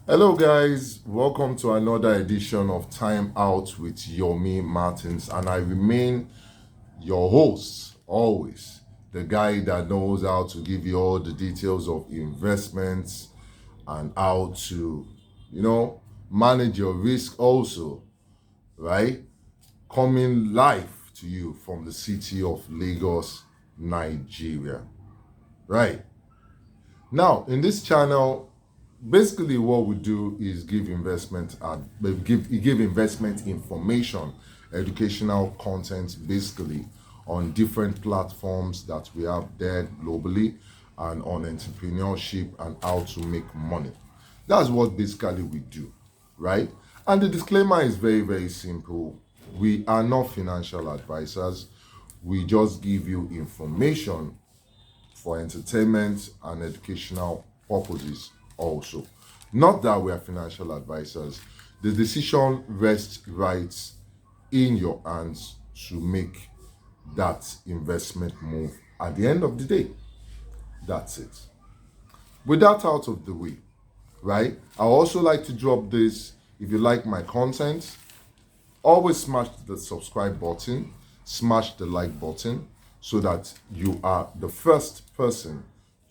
Hello, guys. Welcome to another edition of Time Out with Yomi Martins, and I remain your host, always the guy that knows how to give you all the details of investments and how to, manage your risk also, right? Coming live to you from the city of Lagos, Nigeria, right? Now, in this channel, basically what we do is give investment information, educational content, basically on different platforms that we have there globally, and on entrepreneurship and how to make money. That's what basically we do, right? And the disclaimer is very, very simple. We are not financial advisors. We just give you information for entertainment and educational purposes also. Not that we are financial advisors. The decision rests right in your hands to make that investment move at the end of the day. That's it. With that out of the way, right? I also like to drop this. If you like my content, always smash the subscribe button, smash the like button, so that you are the first person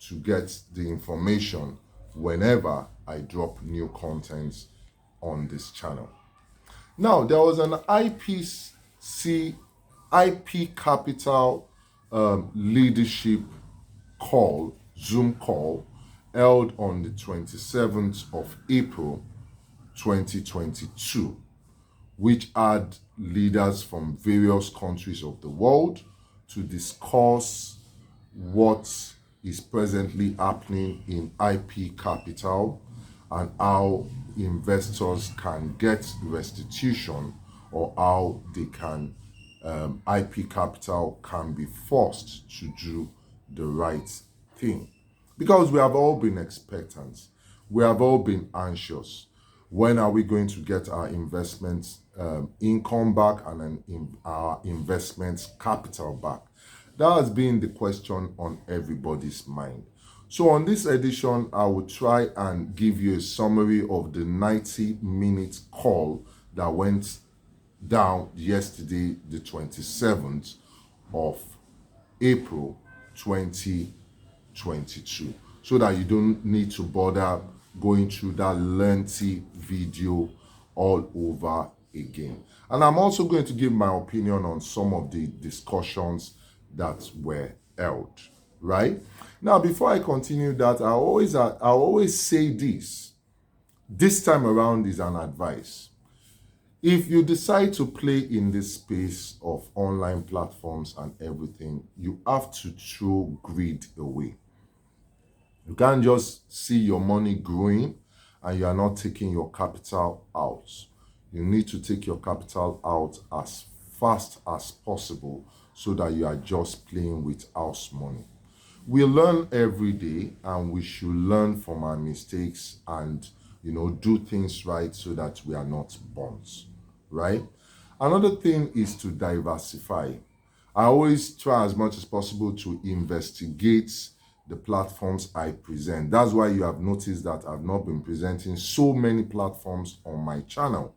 to get the information whenever I drop new content on this channel. Now, there was an IPCAPITAL leadership call, Zoom call, held on the 27th of April 2022, which had leaders from various countries of the world to discuss what is presently happening in IP Capital and how investors can get restitution, or how they can IP Capital can be forced to do the right thing. Because we have all been expectant, we have all been anxious. When are we going to get our investment income back and our investment capital back? That has been the question on everybody's mind. So on this edition, I will try and give you a summary of the 90-minute call that went down yesterday, the 27th of April 2022, so that you don't need to bother going through that lengthy video all over again. And I'm also going to give my opinion on some of the discussions that were held, right? Now, before I continue that, I always say this time around is an advice. If you decide to play in this space of online platforms and everything, you have to throw greed away. You can't just see your money growing and you are not taking your capital out. You need to take your capital out as fast as possible so that you are just playing with house money. We learn every day, and we should learn from our mistakes and do things right so that we are not burnt, right? Another thing is to diversify. I always try as much as possible to investigate the platforms I present. That's why you have noticed that I've not been presenting so many platforms on my channel,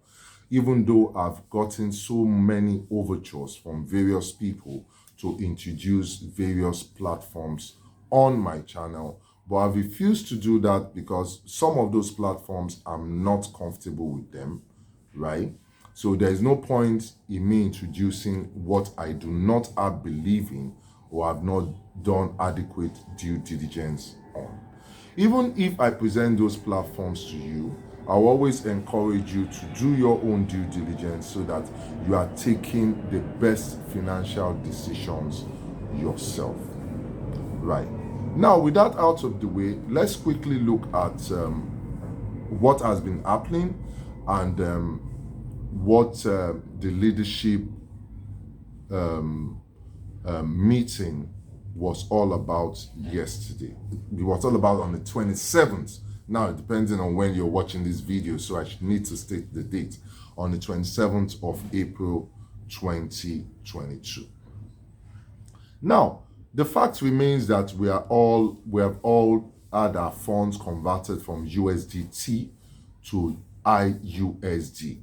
even though I've gotten so many overtures from various people to introduce various platforms on my channel. But I refuse to do that because some of those platforms I'm not comfortable with them, right? So there is no point in me introducing what I do not have belief in or have not done adequate due diligence on. Even if I present those platforms to you, I'll always encourage you to do your own due diligence so that you are taking the best financial decisions yourself. Right. Now, with that out of the way, let's quickly look at what has been happening and what the leadership meeting was all about yesterday. It was all about on the 27th. Now, depending on when you're watching this video, so I should need to state the date, on the 27th of April 2022. Now, the fact remains that we have all had our funds converted from USDT to IUSD.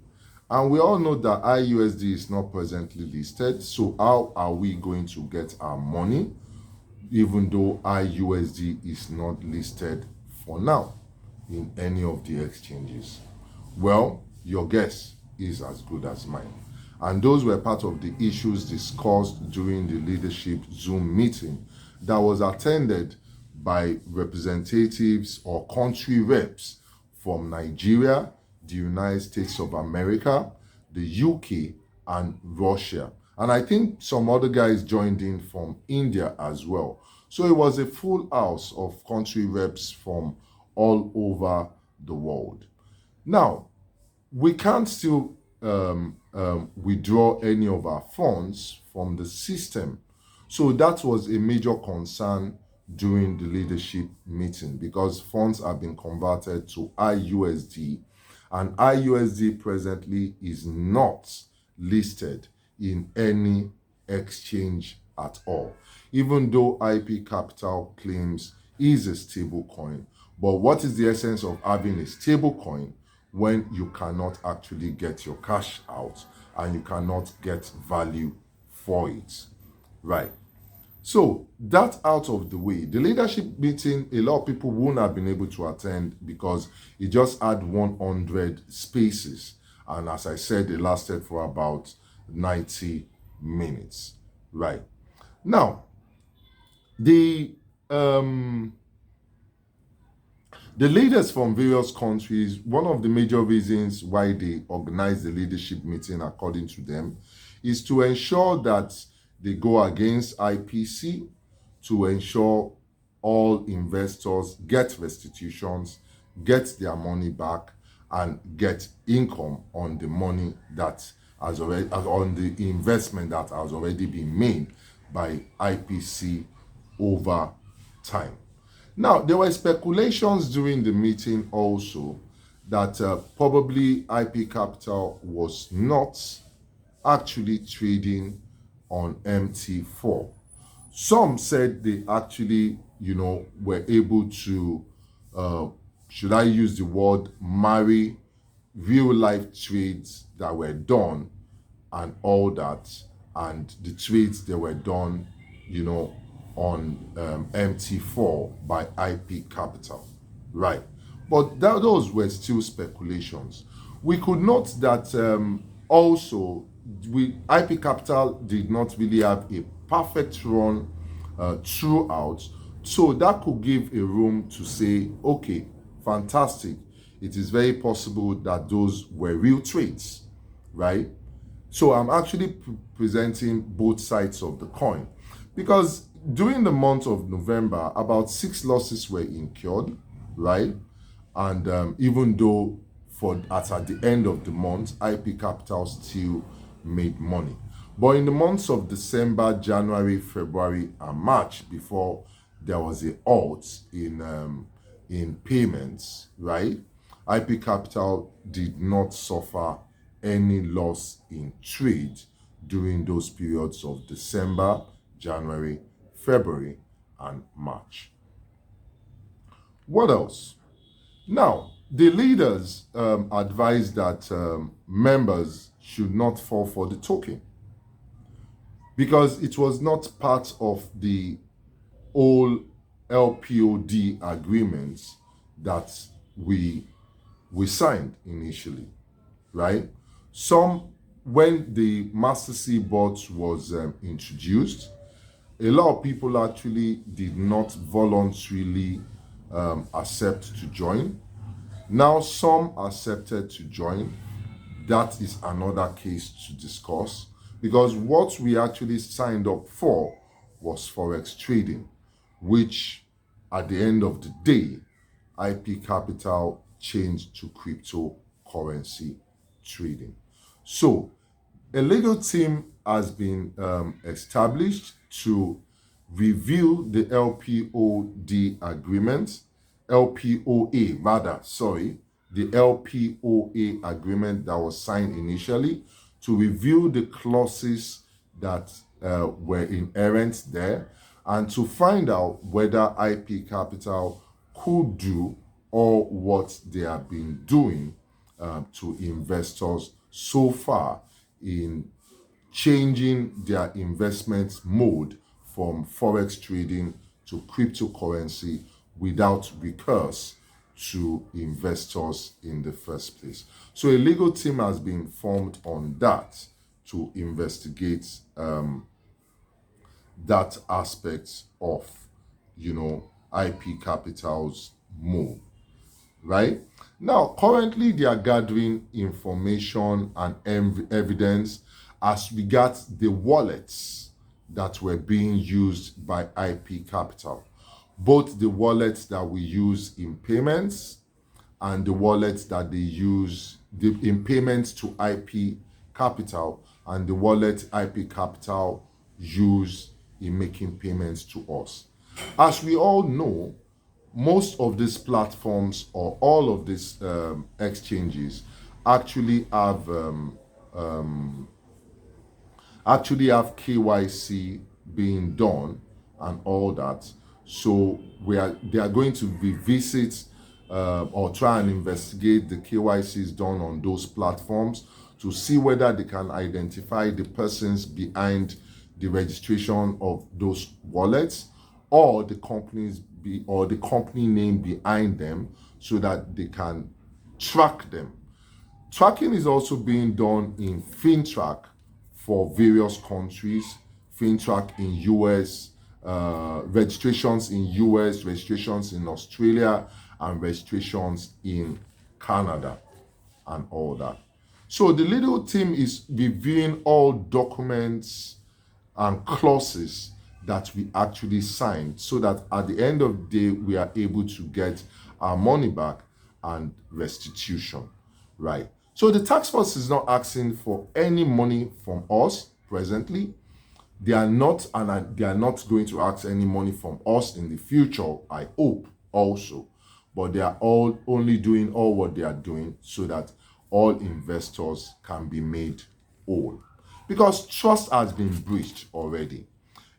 And we all know that IUSD is not presently listed. So how are we going to get our money even though IUSD is not listed for now in any of the exchanges? Well, your guess is as good as mine. And those were part of the issues discussed during the leadership Zoom meeting that was attended by representatives or country reps from Nigeria, the United States of America, the UK, and Russia. And I think some other guys joined in from India as well. So it was a full house of country reps from all over the world. Now, we can't still withdraw any of our funds from the system. So that was a major concern during the leadership meeting because funds have been converted to IUSD, and IUSD presently is not listed in any exchange at all, even though IP Capital claims is a stable coin. But what is the essence of having a stable coin when you cannot actually get your cash out and you cannot get value for it, right? So that out of the way, the leadership meeting, a lot of people wouldn't have been able to attend because it just had 100 spaces. And as I said, it lasted for about 90 minutes, right? Now, the leaders from various countries, one of the major reasons why they organize the leadership meeting, according to them, is to ensure that they go against IPC, to ensure all investors get restitutions, get their money back, and get income on the money that has already, on the investment that has already been made by IPC over time. Now, there were speculations during the meeting also that probably IP Capital was not actually trading on MT4. Some said they actually, were able to, should I use the word, marry real life trades that were done and all that, and the trades that were done, on MT4 by IP Capital, right? But those were still speculations. We could note that also IP Capital did not really have a perfect run throughout, so that could give a room to say, okay, fantastic. It is very possible that those were real trades, right? So I'm actually presenting both sides of the coin because during the month of November, about 6 losses were incurred, right? And even though at the end of the month, IP Capital still made money. But in the months of December, January, February, and March, before there was a halt in payments, right? IP Capital did not suffer any loss in trade during those periods of December, January, February, and March. What else? Now, the leaders advised that members should not fall for the token because it was not part of the whole LPOD agreements that we signed initially, right? When the Master C bot was introduced, a lot of people actually did not voluntarily accept to join. Now some accepted to join. That is another case to discuss because what we actually signed up for was Forex trading, which at the end of the day, IP Capital changed to cryptocurrency trading. So a legal team has been established to review the LPOD agreement, LPOA rather, sorry, the LPOA agreement that was signed initially, to review the clauses that were inherent there and to find out whether IP Capital could do all what they have been doing to investors so far in changing their investment mode from forex trading to cryptocurrency without recourse to investors in the first place. So a legal team has been formed on that to investigate that aspect of, IP Capital's move, right? Now, currently they are gathering information and evidence as regards the wallets that were being used by IP Capital, both the wallets that we use in payments and the wallets that they use in payments to IP Capital and the wallet IP Capital use in making payments to us. As we all know, most of these platforms or all of these exchanges actually have KYC being done and all that. So they are going to revisit or try and investigate the KYCs done on those platforms to see whether they can identify the persons behind the registration of those wallets or the company name behind them so that they can track them. Tracking is also being done in FinTrack for various countries. FinTrack in US, registrations in US, registrations in Australia, and registrations in Canada, and all that. So the legal team is reviewing all documents and clauses that we actually signed so that at the end of the day we are able to get our money back and restitution, right? So the task force is not asking for any money from us presently. They are not, and they are not going to ask any money from us in the future, I hope also. But they are all only doing all what they are doing so that all investors can be made whole. Because trust has been breached already.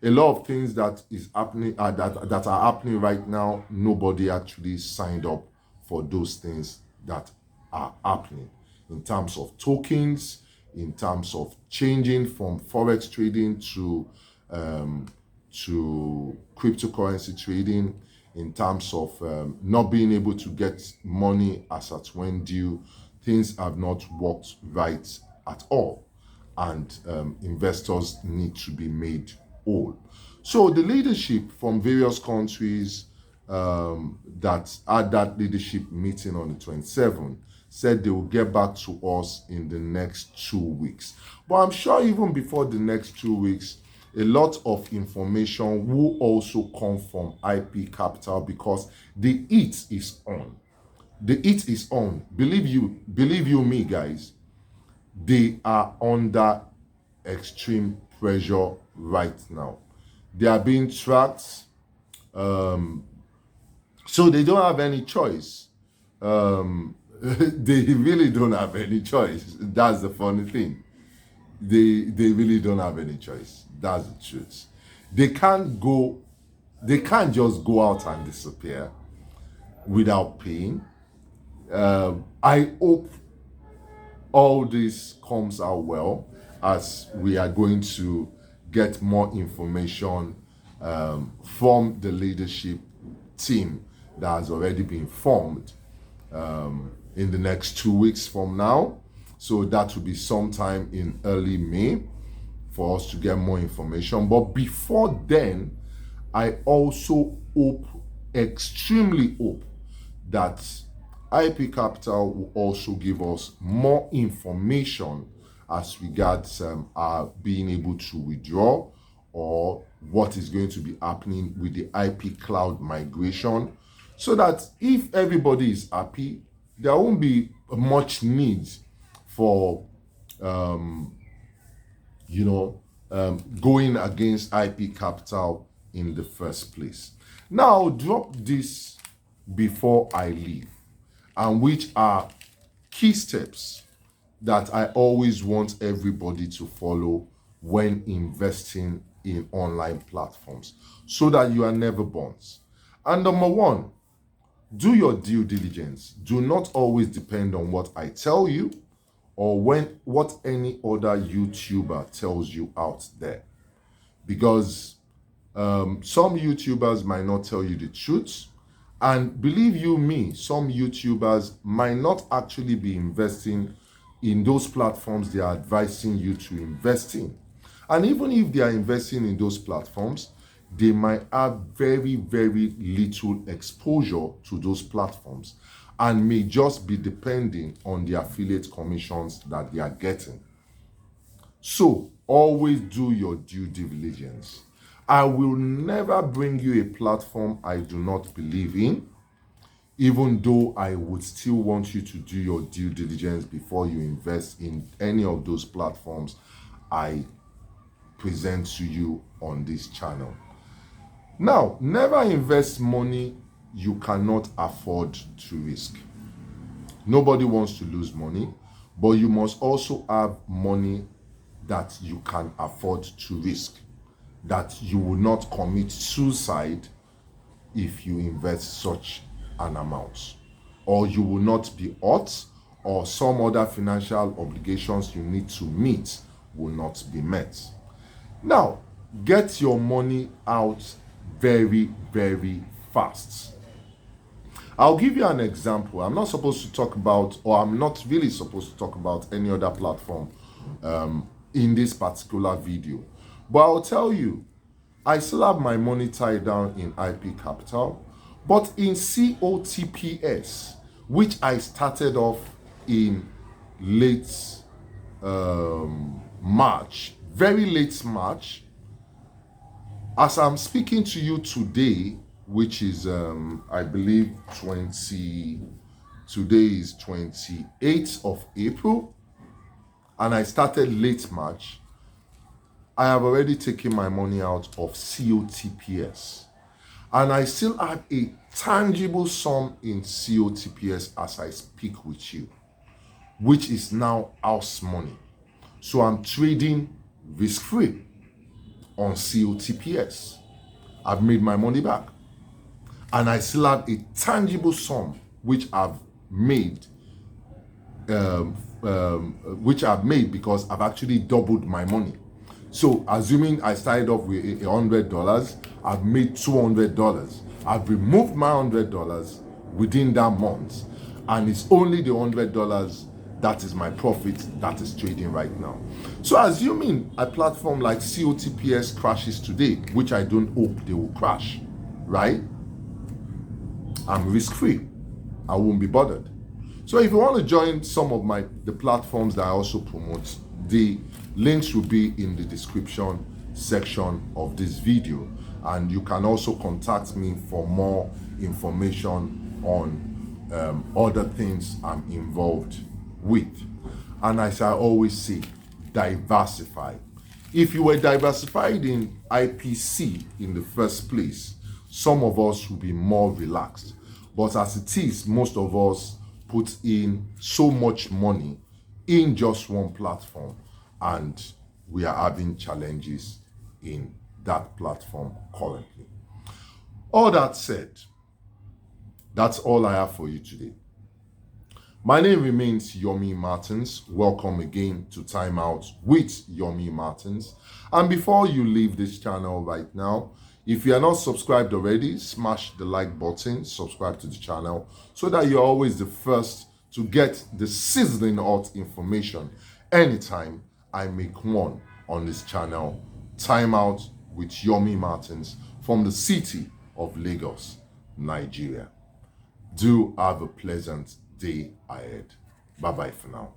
A lot of things that is happening that are happening right now, nobody actually signed up for those things that are happening in terms of tokens, in terms of changing from forex trading to cryptocurrency trading, in terms of not being able to get money as at when due. Things have not worked right at all, and investors need to be made whole. So the leadership from various countries that had that leadership meeting on the 27th said they will get back to us in the next 2 weeks. But I'm sure even before the next 2 weeks, a lot of information will also come from IP Capital because the heat is on. The heat is on. Believe you me, guys, they are under extreme pressure right now. They are being tracked, so they don't have any choice. They really don't have any choice. That's the funny thing. They really don't have any choice. That's the truth. They can't just go out and disappear without paying. I hope all this comes out well as we are going to get more information from the leadership team that has already been formed in the next 2 weeks from now. So that will be sometime in early May for us to get more information. But before then, I also extremely hope that IP Capital will also give us more information as regards our being able to withdraw or what is going to be happening with the IP cloud migration, so that if everybody is happy, there won't be much need for going against IP Capital in the first place. Now, I'll drop this before I leave, and which are key steps that I always want everybody to follow when investing in online platforms so that you are never burnt. And number one, Do your due diligence. Do not always depend on what I tell you or what any other YouTuber tells you out there. Because some YouTubers might not tell you the truth. And believe you me, some YouTubers might not actually be investing in those platforms they are advising you to invest in. And even if they are investing in those platforms, they might have very, very little exposure to those platforms and may just be depending on the affiliate commissions that they are getting. So always do your due diligence. I will never bring you a platform I do not believe in, even though I would still want you to do your due diligence before you invest in any of those platforms I present to you on this channel. Now, never invest money you cannot afford to risk. Nobody wants to lose money, but you must also have money that you can afford to risk, that you will not commit suicide if you invest such an amount, or you will not be hurt, or some other financial obligations you need to meet will not be met. Now, get your money out very, very fast. I'll give you an example. I'm not supposed to talk about, or I'm not really supposed to talk about any other platform in this particular video. But I'll tell you, I still have my money tied down in IPCAPITAL, but in COTPS, which I started off in late March, very late March. As I'm speaking to you today, which is I believe today is 28th of April, and I started late March, I have already taken my money out of COTPS, and I still have a tangible sum in COTPS as I speak with you, which is now house money. So I'm trading risk-free on COTPS. I've made my money back, and I still have a tangible sum which I've made because I've actually doubled my money. So assuming I started off with $100, I've made $200. I've removed my $100 within that month, and it's only the $100 that is my profit that is trading right now. So assuming a platform like COTPS crashes today, which I don't hope they will crash, right? I'm risk-free. I won't be bothered. So if you want to join some of the platforms that I also promote, the links will be in the description section of this video, and you can also contact me for more information on other things I'm involved with. And as I always say, diversify. If you were diversified in IPC in the first place, some of us will be more relaxed. But as it is, most of us put in so much money in just one platform, and we are having challenges in that platform currently. All that said, that's all I have for you today. My name remains Yomi Martins. Welcome again to Time Out with Yomi Martins. And before you leave this channel right now, if you are not subscribed already, smash the like button, subscribe to the channel so that you're always the first to get the sizzling hot information anytime I make one on this channel. Time Out with Yomi Martins from the city of Lagos, Nigeria. Do have a pleasant day ahead. Bye-bye for now.